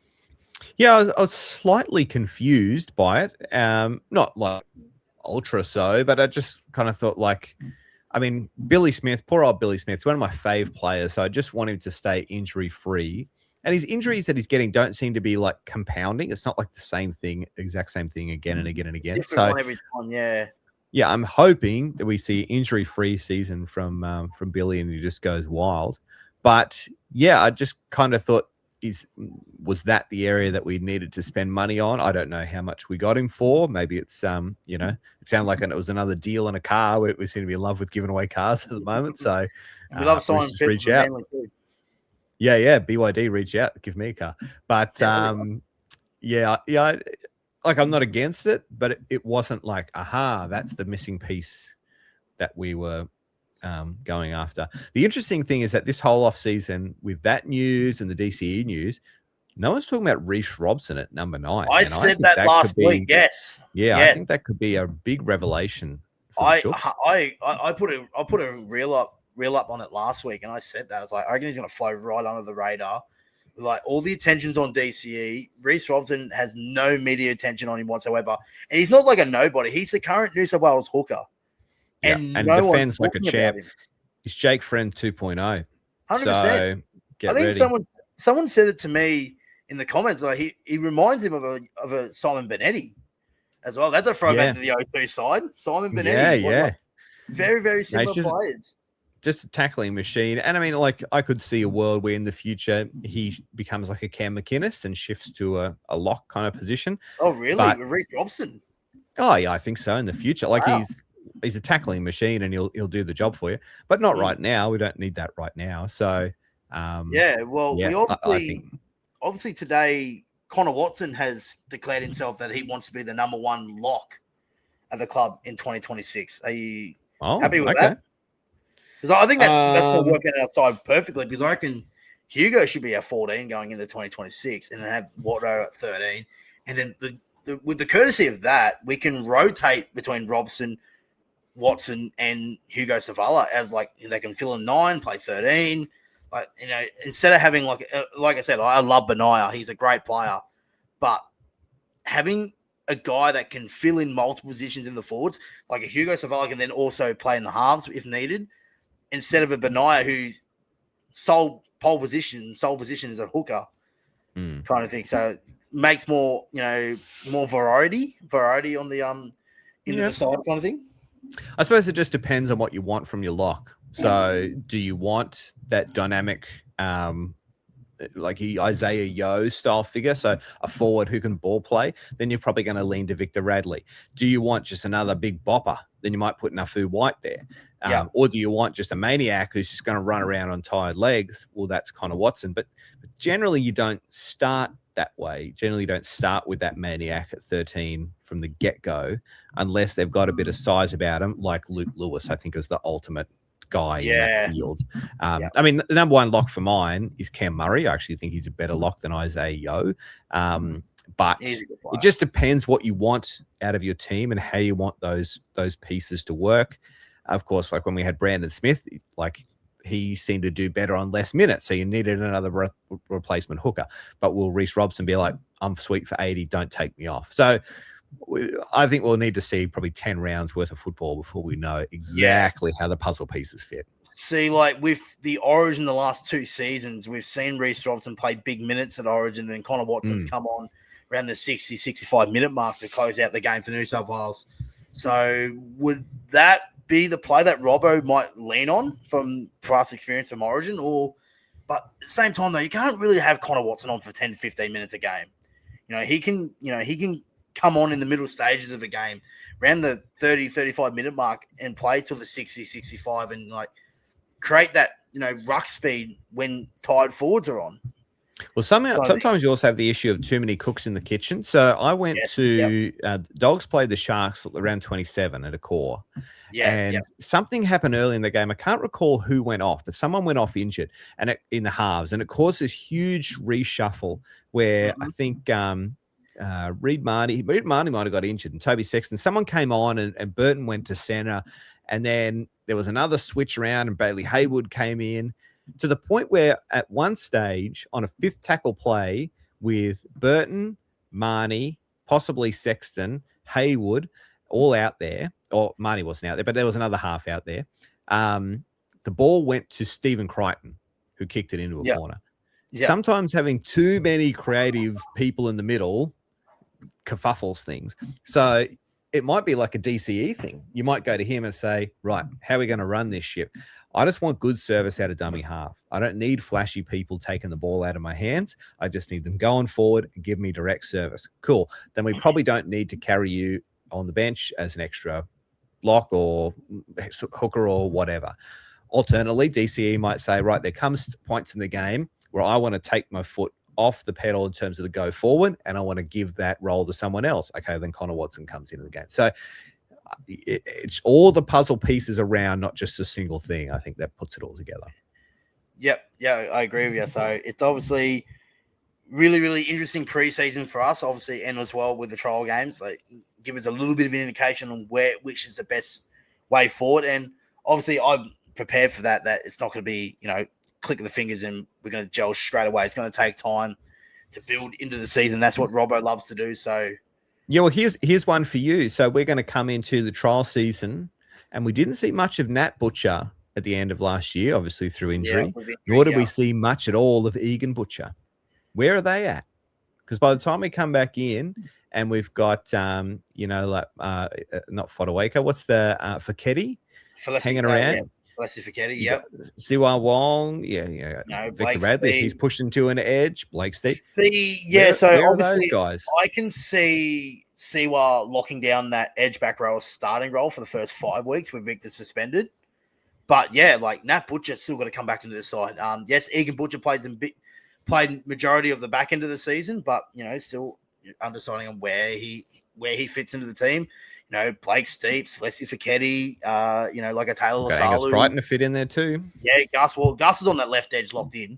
Yeah, I was slightly confused by it. Not like ultra so, but I just kind of thought like, I mean, Billy Smith, poor old Billy Smith, one of my fave players. So I just want him to stay injury free. And his injuries that he's getting don't seem to be like compounding. It's not like the same thing, exact same thing again and again and again. Different one every time, yeah, I'm hoping that we see injury-free season from Billy and he just goes wild. But yeah, I just kind of thought, was that the area that we needed to spend money on? I don't know how much we got him for. Maybe it's you know, it sounded like it was another deal in a car. We seem to be in love with giving away cars at the moment. So we love signing reach out. Yeah, BYD reach out, give me a car. But yeah, like I'm not against it, but it wasn't like, aha, that's the missing piece that we were going after. The interesting thing is that this whole off season with that news and the DCE news, no one's talking about Reece Robson at number 9. I said that last week. Yes. Yeah, I think that could be a big revelation. I put a reel up on it last week, and I said that I was like, I reckon he's going to flow right under the radar. Like all the attention's on DCE. Reece Robson has no media attention on him whatsoever, and he's not like a nobody. He's the current New South Wales hooker, and no defends like a champ. He's Jake Friend 2.0. 100%. So I think someone said it to me in the comments. Like he reminds him of a Simon Benetti as well. That's a throwback to the O2 side. Simon Benetti. Yeah. Like, very very similar players. Just a tackling machine. And I mean, like, I could see a world where in the future he becomes like a Cam McInnes and shifts to a lock kind of position. Oh, really? With Reece Robson? Oh, yeah, I think so in the future. Like, he's a tackling machine and he'll do the job for you. But not right now. We don't need that right now. So, we obviously today, Connor Watson has declared himself that he wants to be the number 1 lock at the club in 2026. Are you happy with that? Because I think that's going to work out outside perfectly, because I reckon Hugo should be at 14 going into 2026 and then have Watto at 13. And then with the courtesy of that, we can rotate between Robson, Watson, and Hugo Savala as like they can fill in 9, play 13. Like, you know, instead of having like I said, I love Benaya. He's a great player. But having a guy that can fill in multiple positions in the forwards, like a Hugo Savala can then also play in the halves if needed, instead of a Benaya who's sole position is a hooker kind of thing. So it makes more variety on the the side kind of thing. I suppose it just depends on what you want from your lock. So do you want that dynamic like Isaiah Yeo style figure, so a forward who can ball play? Then you're probably going to lean to Victor Radley. Do you want just another big bopper? Then you might put Nafu White there. Or do you want just a maniac who's just going to run around on tired legs? Well, that's Connor Watson. But generally, you don't start that way. Generally, you don't start with that maniac at 13 from the get-go unless they've got a bit of size about them, like Luke Lewis, I think, is the ultimate guy in that field. Yeah. I mean, the number one lock for mine is Cam Murray. I actually think he's a better lock than Isaiah Yeo. But it just depends what you want out of your team and how you want those pieces to work. Of course, like when we had Brandon Smith, like he seemed to do better on less minutes, so you needed another replacement hooker. But will Reece Robson be like, I'm sweet for 80, don't take me off? So I think we'll need to see probably 10 rounds worth of football before we know exactly how the puzzle pieces fit. See, like with the Origin the last 2 seasons, we've seen Reece Robson play big minutes at Origin, and Connor Watson's come on around the 60, 65-minute mark to close out the game for New South Wales. So would that be the play that Robbo might lean on from past experience from Origin? But at the same time, though, you can't really have Connor Watson on for 10 to 15 minutes a game. He can come on in the middle stages of a game around the 30, 35-minute mark and play till the 60, 65 and like create that, ruck speed when tired forwards are on. Well, sometimes you also have the issue of too many cooks in the kitchen. So I went to Dogs played the Sharks around 27 at a core. Something happened early in the game. I can't recall who went off, but someone went off injured in the halves, and it caused this huge reshuffle where I think Reed Marnie might have got injured, and Toby Sexton. Someone came on, and Burton went to center, and then there was another switch around, and Bailey Haywood came in, to the point where at one stage on a 5th tackle play with Burton, Marnie, possibly Sexton, Haywood, all out there, or Marnie wasn't out there, but there was another half out there. The ball went to Stephen Crichton, who kicked it into a corner. Sometimes having too many creative people in the middle kerfuffles things. So it might be like a DCE thing. You might go to him and say, right, how are we going to run this ship? I just want good service out of dummy half. I don't need flashy people taking the ball out of my hands. I just need them going forward and give me direct service. Cool. Then we probably don't need to carry you on the bench as an extra lock or hooker or whatever. Alternatively, DCE might say, right, there comes points in the game where I want to take my foot off the pedal in terms of the go forward, and I want to give that role to someone else. Okay, then Connor Watson comes into the game. So it's all the puzzle pieces around, not just a single thing. I think that puts it all together. Yep. Yeah, I agree with you. So it's obviously really, really interesting preseason for us, obviously, and as well with the trial games. Like, give us a little bit of an indication on which is the best way forward. And obviously, I'm prepared for that it's not going to be, click of the fingers and we're going to gel straight away. It's going to take time to build into the season. That's what Robbo loves to do. So, yeah, well, here's one for you. So we're going to come into the trial season, and we didn't see much of Nat Butcher at the end of last year, obviously through injury. Nor did we see much at all of Egan Butcher. Where are they at? Because by the time we come back in, and we've got, not Fodawaka, what's the Fiketti hanging around? Yeah. Felicity Fiketti, yep. Siwa Wong, Victor Radley, Steve. he's pushed into an edge. Blake Steve. So where obviously those guys? I can see Siwa locking down that edge back row starting role for the first 5 weeks with Victor suspended. But yeah, like Nat Butcher's still got to come back into the side. Yes, Egan Butcher played majority of the back end of the season, but still undeciding on where he fits into the team. Blake Steeps, Leslie Fiketti, like a Taylor Lasalu. Angus Crichton to fit in there too. Yeah, Gus. Well, Gus is on that left edge locked in,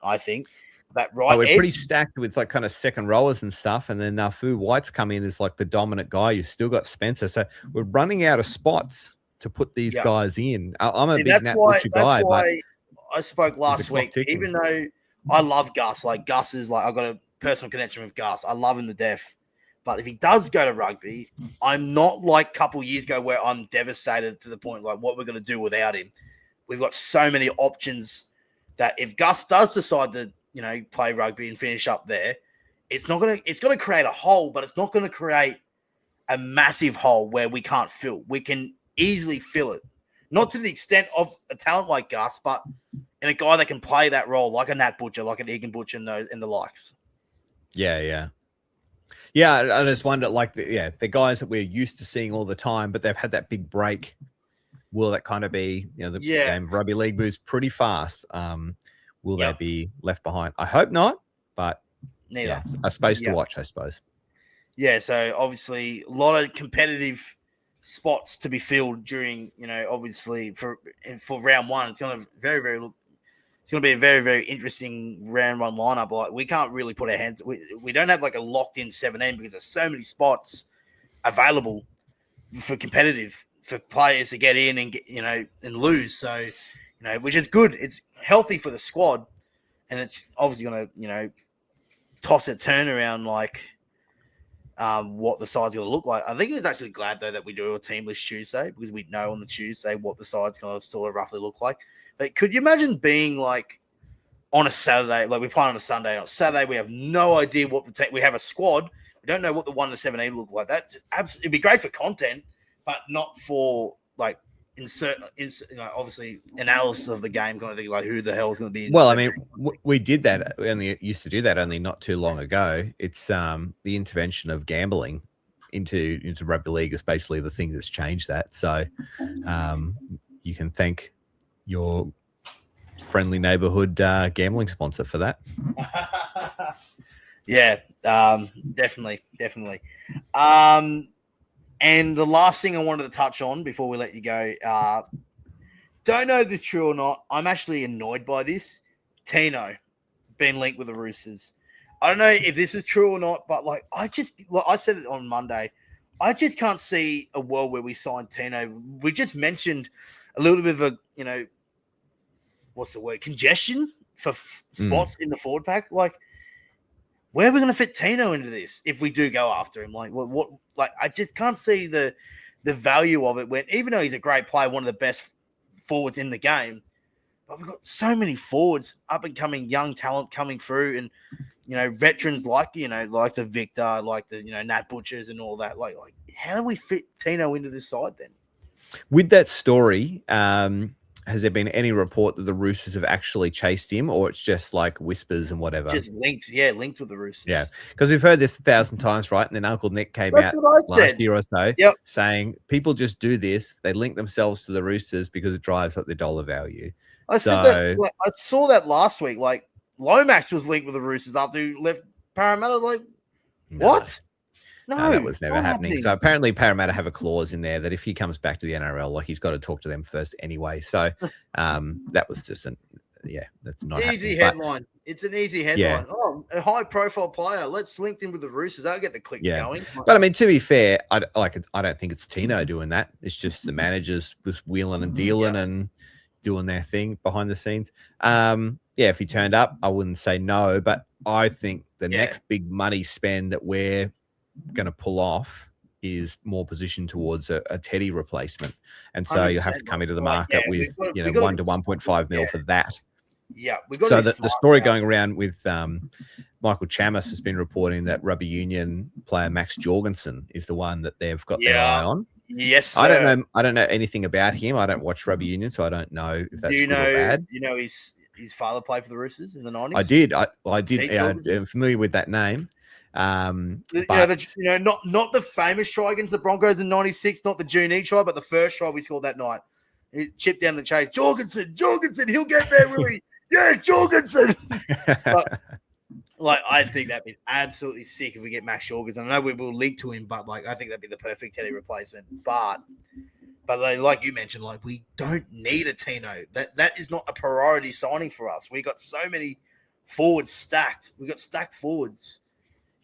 I think. That right we're edge. Pretty stacked with like kind of second rowers and stuff. And then Fu White's come in as like the dominant guy. You've still got Spencer. So we're running out of spots to put these guys in. I'm a big Nat Butcher guy. That's why I spoke last week. Even though I love Gus, like Gus is like, I've got a personal connection with Gus. I love him to death. But if he does go to rugby, I'm not like a couple years ago where I'm devastated to the point like what we're going to do without him. We've got so many options that if Gus does decide to, play rugby and finish up there, it's going to create a hole, but it's not going to create a massive hole where we can't fill. We can easily fill it. Not to the extent of a talent like Gus, but in a guy that can play that role like a Nat Butcher, like an Egan Butcher and the likes. Yeah. Yeah, I just wonder, like, the guys that we're used to seeing all the time, but they've had that big break. Will that kind of be, the game of rugby league moves pretty fast? Will they be left behind? I hope not, but a space to watch, I suppose. Yeah, so obviously a lot of competitive spots to be filled during, obviously for round one. It's going to it's going to be a very, very interesting round one lineup. Like, we can't really put our hands. We don't have like a locked in 17 because there's so many spots available for competitive for players to get in and get, and lose. So, which is good. It's healthy for the squad, and it's obviously going to, toss a turnaround like what the side's going to look like. I think it's actually glad though that we do a team list Tuesday because we know on the Tuesday what the side's going to sort of roughly look like. But could you imagine being like on a Saturday, like we play on a Sunday, on Saturday we have no idea what the team. We have a squad. We don't know what the 1 to 17 look like. That it'd be great for content, but not for like obviously analysis of the game kind of thing, like who the hell is going to be. Well, I mean, we did that. We only used to do that only not too long ago. It's the intervention of gambling into rugby league is basically the thing that's changed that. So you can thank your friendly neighborhood gambling sponsor for that. Yeah, definitely. And the last thing I wanted to touch on before we let you go, don't know if this is true or not. I'm actually annoyed by this. Tino being linked with the Roosters. I don't know if this is true or not, but I said it on Monday. I just can't see a world where we sign Tino. We just mentioned a little bit of a, what's the word? Congestion for spots in the forward pack. Like, where are we going to fit Tino into this if we do go after him? Like, what? Like, I just can't see the value of it. When even though he's a great player, one of the best forwards in the game, but we've got so many forwards, up and coming young talent coming through, and veterans like the Victor, like the Nat Butchers and all that. Like, how do we fit Tino into this side then? With that story, has there been any report that the Roosters have actually chased him, or it's just like whispers and whatever? Just linked with the Roosters. Yeah, because we've heard this 1,000 times, right? And then Uncle Nick came out last year or so saying people just do this. They link themselves to the Roosters because it drives up their dollar value. I saw that last week. Like, Lomax was linked with the Roosters after he left Parramatta. Like, what? No, that was never happening. So apparently Parramatta have a clause in there that if he comes back to the NRL, like he's got to talk to them first anyway. So that was just that's not easy headline. It's an easy headline. Yeah. Oh, a high profile player. Let's link him with the Roosters. That'll get the clicks going. But I mean, to be fair, I don't think it's Tino doing that. It's just the managers was wheeling and dealing and doing their thing behind the scenes. If he turned up, I wouldn't say no, but I think the next big money spend that we're going to pull off is more positioned towards a Teddy replacement, and so you have to come into the market with 1 to 1.5 mil for that. Yeah, so the story going around with Michael Chammas has been reporting that rugby union player Max Jorgensen is the one that they've got their eye on. Yes, sir. I don't know anything about him. I don't watch rugby union, so I don't know if that's good or bad. Do you know his father played for the Roosters in the 90s? I did. I did. I'm familiar with that name. Not the famous try against the Broncos in '96, not the June E try, but the first try we scored that night. He chipped down the chase. Jorgensen, he'll get there, really. Yes, Jorgensen. But, I think that'd be absolutely sick if we get Max Jorgensen. I know we will link to him, but I think that'd be the perfect Teddy replacement. But like you mentioned, we don't need a Tino. That is not a priority signing for us. We got so many forwards stacked. We got stacked forwards.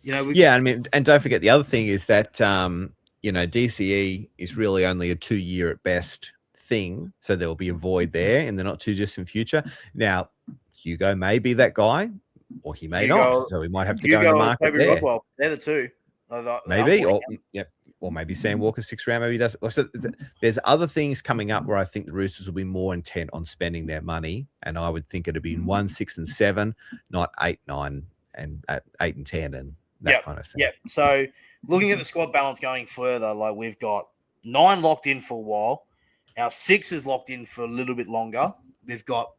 I mean, and don't forget the other thing is that DCE is really only a 2-year at best thing, so there will be a void there in the not too distant future. Now, Hugo may be that guy, or he may not, so we might have to go in the market there. Rodwell, they're the two. Maybe, or maybe Sam Walker 6th round. Maybe he does. So there's other things coming up where I think the Roosters will be more intent on spending their money, and I would think it'd be 1, 6, and 7, not 8, 9, and 8 and 10, and that kind of thing. Yeah. So looking at the squad balance going further, we've got 9 locked in for a while. Our 6 is locked in for a little bit longer. We've got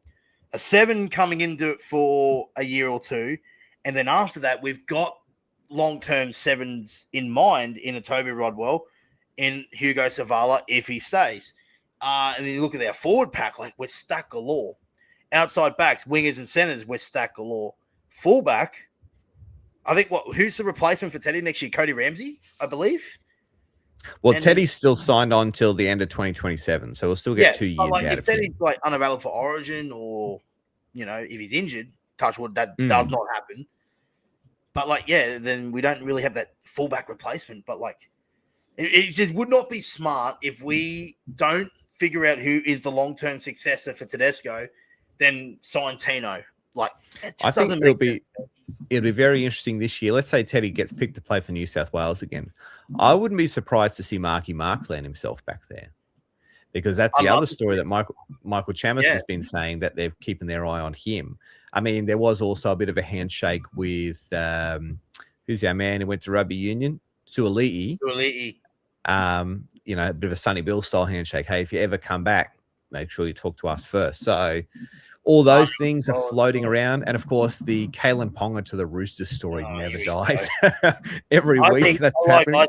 a 7 coming into it for a year or 2. And then after that, we've got long-term 7s in mind in a Toby Rodwell, in Hugo Savala, if he stays. And then you look at our forward pack, we're stacked galore. Outside backs, wingers and centers, we're stacked galore. Fullback, I think who's the replacement for Teddy next year? Cody Ramsey, I believe. Well, And Teddy's still signed on till the end of 2027, so we'll still get 2 years like, out if of Teddy's him. like unavailable for Origin, or if he's injured, touch wood, that Mm. does not happen. But like, then we don't really have that fullback replacement. But like, it just would not be smart if we don't figure out who is the long-term successor for Tedesco, then sign Tino. Like, that I think doesn't it'll make be very interesting this year. Let's say Teddy gets picked to play for New South Wales again. I wouldn't be surprised to see Marky Mark land himself back there, because that's the other story that Michael Chammas has been saying, that they're keeping their eye on him. I mean, there was also a bit of a handshake with who's our man who went to rugby union, Suoliti. A bit of a Sonny Bill style handshake. Hey, if you ever come back, make sure you talk to us first. So all those things are floating around. And of course, the Kalen Ponga to the Roosters story never dies. Every week that's happening.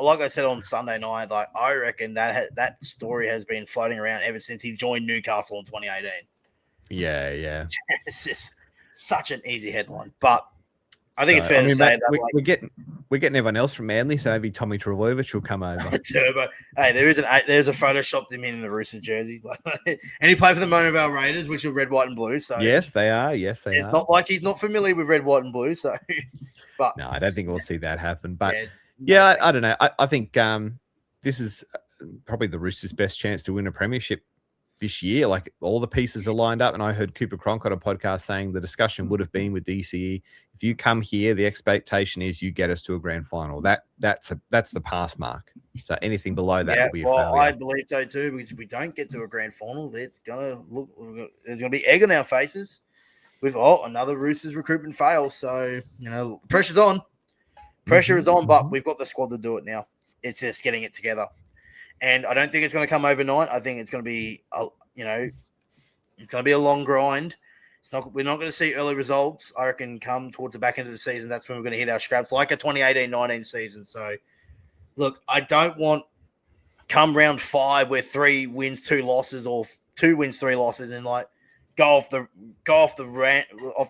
Like I said on Sunday night, like, I reckon that story has been floating around ever since he joined Newcastle in 2018. Yeah. It's just such an easy headline. But I think it's fair to say that we're getting everyone else from Manly, so maybe Tommy Travojevic will come over. Turbo. Hey, there's a photoshopped him in the Roosters jersey, and he played for the Monavale Raiders, which are red, white, and blue. So yes, they are. It's not like he's not familiar with red, white, and blue. So, but no, I don't think we'll see that happen. But I don't know. I think this is probably the Roosters' best chance to win a premiership this year. Like, all the pieces are lined up, and I heard Cooper Cronk on a podcast saying the discussion would have been with DCE, if you come here, the expectation is you get us to a grand final. That's the pass mark. So anything below that will be a failure. I believe so too, because if we don't get to a grand final, there's gonna be egg on our faces with another Roosters recruitment fail. So pressure's on. Pressure is on, but we've got the squad to do it now. It's just getting it together. And I don't think it's going to come overnight. I think it's going to be, it's going to be a long grind. We're not going to see early results. I reckon come towards the back end of the season, that's when we're going to hit our straps, like a 2018-19 season. So, look, I don't want come round 5 where 3 wins, 2 losses, or 2 wins, 3 losses, and like go off the rate. Or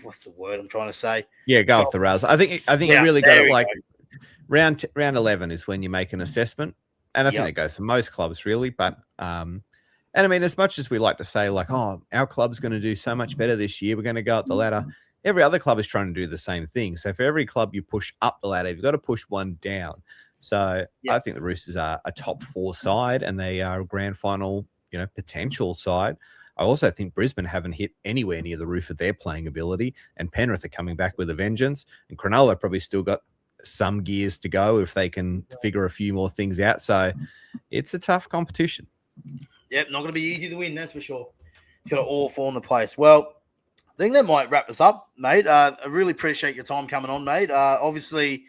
what's the word I'm trying to say? Yeah, go off the rails. I think you really got it. Round 11 is when you make an assessment, and I think it goes for most clubs, really. But and I mean, as much as we like to say, like, oh, our club's going to do so much better this year, we're going to go up the ladder. Every other club is trying to do the same thing. So for every club you push up the ladder, you've got to push one down. So I think the Roosters are a top 4 side, and they are a grand final, potential side. I also think Brisbane haven't hit anywhere near the roof of their playing ability, and Penrith are coming back with a vengeance, and Cronulla probably still got some gears to go if they can figure a few more things out. So it's a tough competition. Yep, not going to be easy to win, that's for sure. It's got to all fall into place. Well, I think that might wrap us up, mate. I really appreciate your time coming on, mate. Obviously,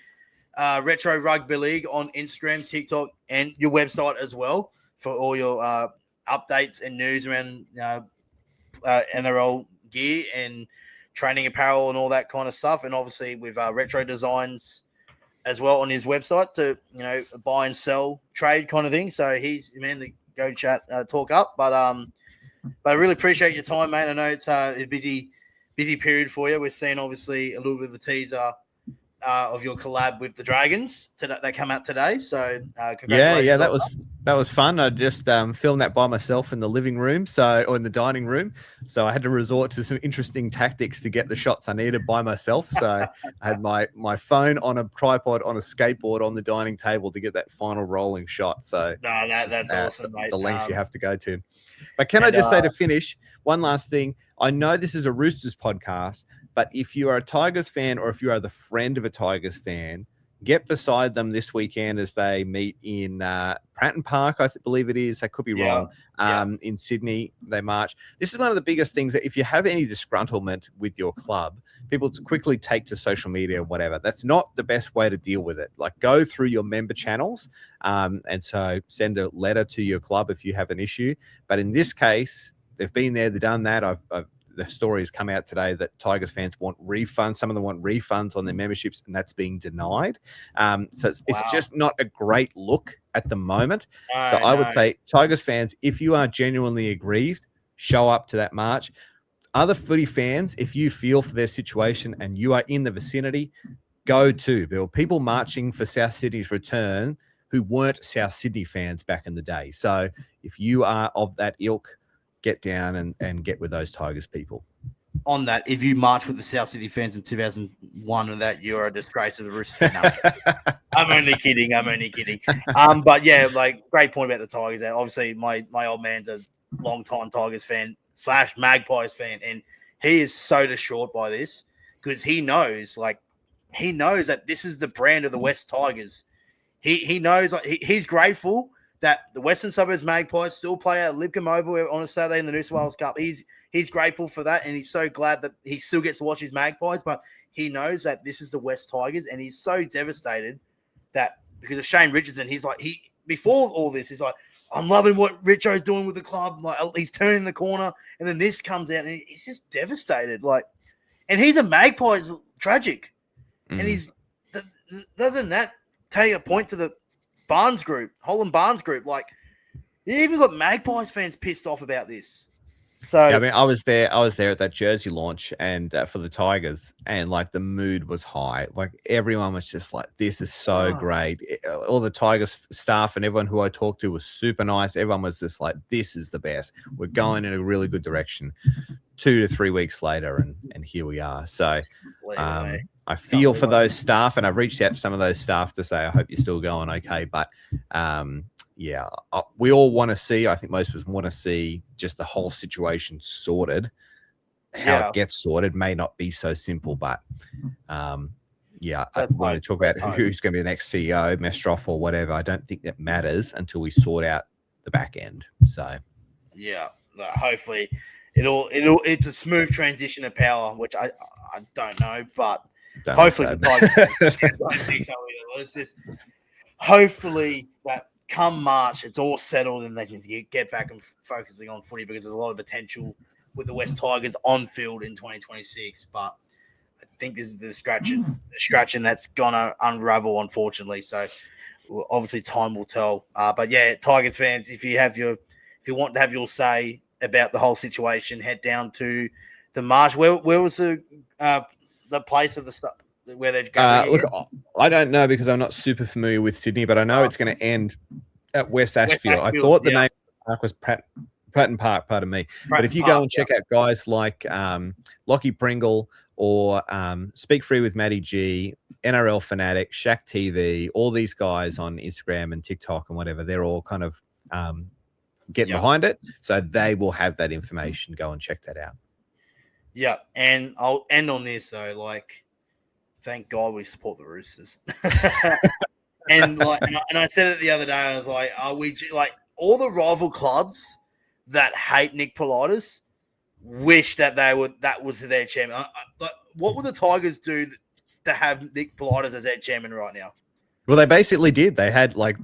Retro Rugby League on Instagram, TikTok, and your website as well for all your updates and news around NRL gear and training apparel and all that kind of stuff. And obviously with Retro Designs as well on his website to, buy and sell, trade kind of thing. So he's, man, the go chat, talk up. But I really appreciate your time, mate. I know it's a busy period for you. We're seeing obviously a little bit of a teaser of your collab with the Dragons that come out today. So congratulations. Yeah, that was fun. I just filmed that by myself in the living room, or in the dining room. So I had to resort to some interesting tactics to get the shots I needed by myself. So I had my phone on a tripod on a skateboard on the dining table to get that final rolling shot. So that's awesome, mate. The lengths you have to go to. But can I just say to finish, one last thing? I know this is a Roosters podcast, but if you are a Tigers fan, or if you are the friend of a Tigers fan, get beside them this weekend as they meet in Pratton Park, I believe it is. I could be wrong. In Sydney, they march. This is one of the biggest things that if you have any disgruntlement with your club, people quickly take to social media or whatever. That's not the best way to deal with it. Like, go through your member channels, and so send a letter to your club if you have an issue. But in this case, they've been there, they've done that. The story has come out today that Tigers fans want refunds. Some of them want refunds on their memberships, and that's being denied. So it's just not a great look at the moment. I would say, Tigers fans, if you are genuinely aggrieved, show up to that march. Other footy fans, if you feel for their situation and you are in the vicinity, go to, Bill. People marching for South Sydney's return who weren't South Sydney fans back in the day. So if you are of that ilk, get down and get with those Tigers people. On that, if you march with the South Sydney fans in 2001 and that, you're a disgrace to the Roosters fan. No, I'm only kidding. But yeah, like great point about the Tigers. And obviously, my old man's a long-time Tigers fan / Magpies fan, and he is so distraught by this because he knows that this is the brand of the West Tigers. He knows, like, he's grateful that the Western Suburbs Magpies still play at Lidcombe Oval on a Saturday in the New South Wales Cup. He's grateful for that, and he's so glad that he still gets to watch his Magpies, but he knows that this is the West Tigers, and he's so devastated that because of Shane Richardson, before all this, he's like, I'm loving what Richo's doing with the club. Like, he's turning the corner, and then this comes out, and he's just devastated. Like, and he's a Magpies tragic, and he's doesn't that take a point to the Holland Barnes group? Like, you even got Magpies fans pissed off about this. So yeah, I mean, I was there at that jersey launch and for the Tigers, and like the mood was high. Like everyone was just like, "This is so great." All the Tigers staff and everyone who I talked to was super nice. Everyone was just like, "This is the best. We're going in a really good direction." 2 to 3 weeks later, and here we are. So I feel for those staff, and I've reached out to some of those staff to say, I hope you're still going okay. But yeah, we all want to see, I think most of us want to see just the whole situation sorted. How it gets sorted may not be so simple, but yeah, when we talk about who's going to be the next CEO, Mestroff or whatever, I don't think that matters until we sort out the back end. So yeah, hopefully it's a smooth transition of power, which I don't know, but hopefully the Tigers don't think so either. It's just hopefully that come March it's all settled and they can get back and focusing on footy, because there's a lot of potential with the West Tigers on field in 2026. But I think this is the scratching that's gonna unravel, unfortunately. So obviously time will tell. But yeah, Tigers fans, if you want to have your say about the whole situation, head down to the march. Where was the place of the stuff where they're going? Look, I don't know because I'm not super familiar with Sydney, but I know it's going to end at West Ashfield. I thought the name of the park was Pratton Park, pardon me. But if you go and check out guys like Lockie Pringle or Speak Free with Matty G, NRL Fanatic, Shaq TV, all these guys on Instagram and TikTok and whatever, they're all kind of getting behind it. So they will have that information. Go and check that out. Yeah. And I'll end on this though. Like, thank God we support the Roosters. and I said it the other day. I was like, are we like all the rival clubs that hate Nick Politis wish that that was their chairman? What would the Tigers do to have Nick Politis as their chairman right now? Well, they basically did. They had like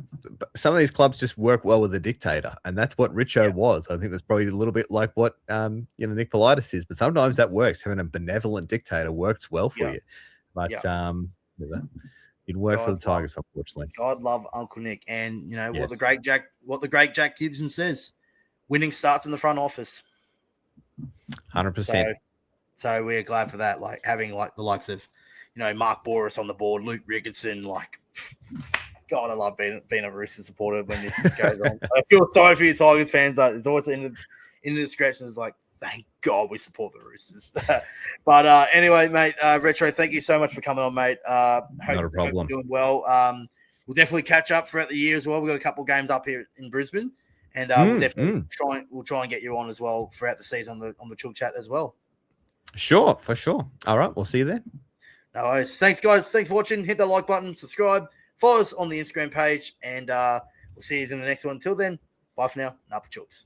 some of these clubs just work well with the dictator, and that's what Richo was. I think that's probably a little bit like what Nick Politis is. But sometimes that works. Having a benevolent dictator works well for you. But it worked for the Tigers, unfortunately. God love Uncle Nick, and what the great Jack Gibson says: winning starts in the front office. 100%. So we're glad for that. Like having like the likes of Mark Boris on the board, Luke Ricketson, like. God, I love being a Rooster supporter when this goes on. I feel sorry for you Tigers fans, but it's always in the description. It's like, thank God we support the Roosters. But anyway, mate, Retro, thank you so much for coming on, mate. Not a problem. Hope you're doing well. We'll definitely catch up throughout the year as well. We've got a couple of games up here in Brisbane, and we'll definitely try and get you on as well throughout the season on the Chook Chat as well. Sure, for sure. All right, we'll see you there. No worries. Thanks, guys. Thanks for watching. Hit that like button, subscribe, follow us on the Instagram page, and we'll see you in the next one. Until then, bye for now. Napa Chooks.